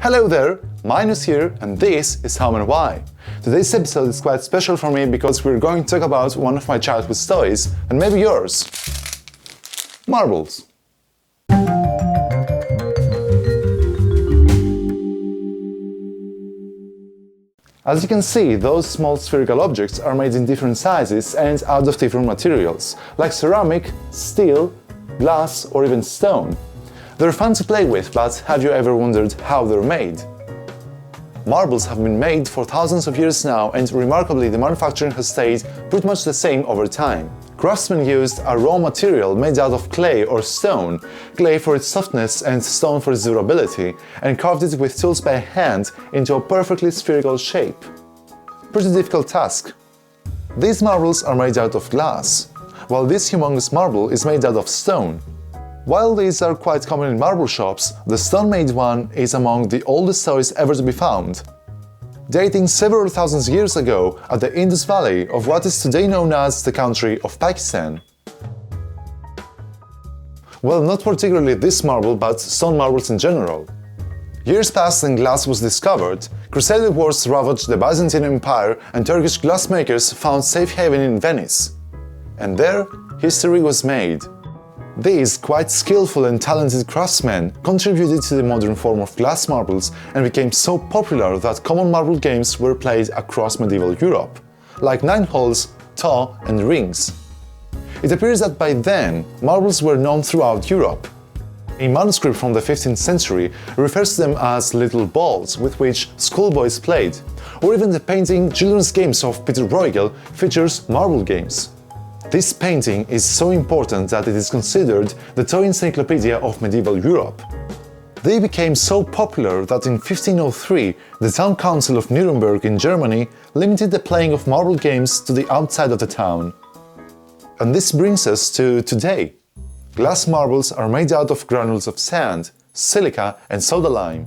Hello there, Minus here, and this is How&Why. Today's episode is quite special for me because we're going to talk about one of my childhood toys, and maybe yours. Marbles. As you can see, those small spherical objects are made in different sizes and out of different materials, like ceramic, steel, glass, or even stone. They're fun to play with, but have you ever wondered how they're made? Marbles have been made for thousands of years now, and remarkably the manufacturing has stayed pretty much the same over time. Craftsmen used a raw material made out of clay or stone, clay for its softness and stone for its durability, and carved it with tools by hand into a perfectly spherical shape. Pretty difficult task. These marbles are made out of glass, while this humongous marble is made out of stone. While these are quite common in marble shops, the stone-made one is among the oldest toys ever to be found. Dating several thousand years ago at the Indus Valley of what is today known as the country of Pakistan. Well, not particularly this marble, but stone marbles in general. Years passed and glass was discovered, Crusader wars ravaged the Byzantine Empire, and Turkish glassmakers found safe haven in Venice. And there, history was made. These quite skillful and talented craftsmen contributed to the modern form of glass marbles and became so popular that common marble games were played across medieval Europe, like nine holes, taw, and rings. It appears that by then, marbles were known throughout Europe. A manuscript from the 15th century refers to them as little balls with which schoolboys played, or even the painting Children's Games of Peter Bruegel features marble games. This painting is so important that it is considered the toy encyclopedia of medieval Europe. They became so popular that in 1503 the town council of Nuremberg in Germany limited the playing of marble games to the outside of the town. And this brings us to today. Glass marbles are made out of granules of sand, silica, and soda lime.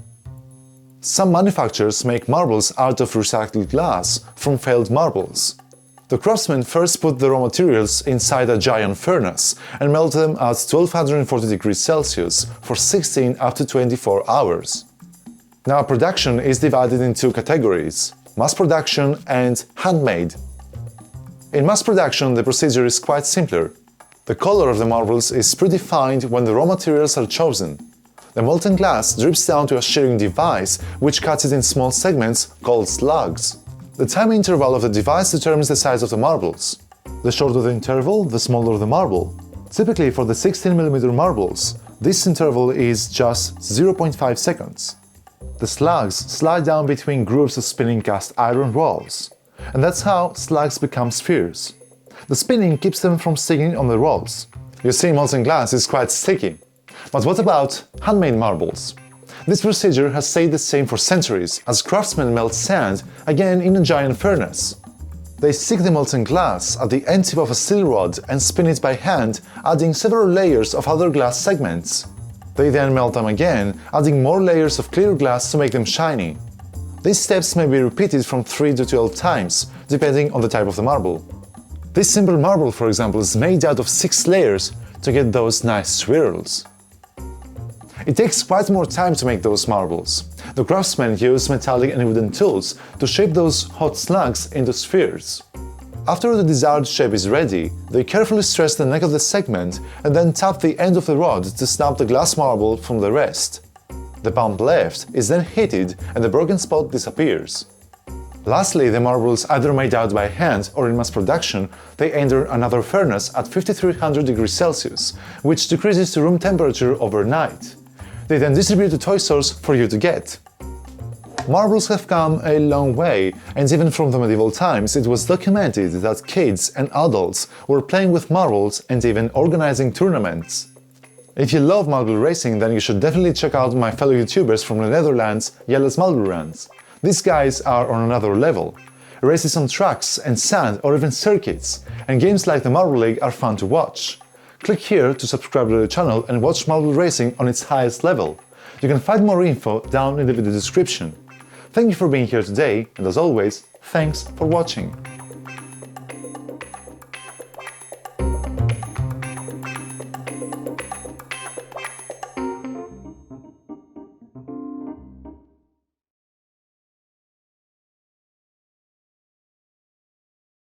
Some manufacturers make marbles out of recycled glass from failed marbles. The craftsmen first put the raw materials inside a giant furnace and melt them at 1240 degrees Celsius for 16 up to 24 hours. Now, production is divided in two categories: mass production and handmade. In mass production, the procedure is quite simpler. The color of the marbles is predefined when the raw materials are chosen. The molten glass drips down to a shearing device which cuts it in small segments called slugs. The time interval of the device determines the size of the marbles. The shorter the interval, the smaller the marble. Typically for the 16mm marbles, this interval is just 0.5 seconds. The slugs slide down between groups of spinning cast iron rolls, and that's how slugs become spheres. The spinning keeps them from sticking on the rolls. You see, molten glass is quite sticky. But what about handmade marbles? This procedure has stayed the same for centuries, as craftsmen melt sand, again in a giant furnace. They stick the molten glass at the end tip of a steel rod and spin it by hand, adding several layers of other glass segments. They then melt them again, adding more layers of clear glass to make them shiny. These steps may be repeated from 3 to 12 times, depending on the type of the marble. This simple marble, for example, is made out of 6 layers to get those nice swirls. It takes quite more time to make those marbles. The craftsmen use metallic and wooden tools to shape those hot slugs into spheres. After the desired shape is ready, they carefully stress the neck of the segment and then tap the end of the rod to snap the glass marble from the rest. The pump left is then heated and the broken spot disappears. Lastly, the marbles, either made out by hand or in mass production, they enter another furnace at 5300 degrees Celsius, which decreases to room temperature overnight. They then distribute to toy stores for you to get. Marbles have come a long way, and even from the medieval times it was documented that kids and adults were playing with marbles and even organizing tournaments. If you love marble racing, then you should definitely check out my fellow YouTubers from the Netherlands, Jelles Marble Runs. These guys are on another level. Races on tracks and sand or even circuits, and games like the Marble League are fun to watch. Click here to subscribe to the channel and watch marble racing on its highest level. You can find more info down in the video description. Thank you for being here today, and as always, thanks for watching.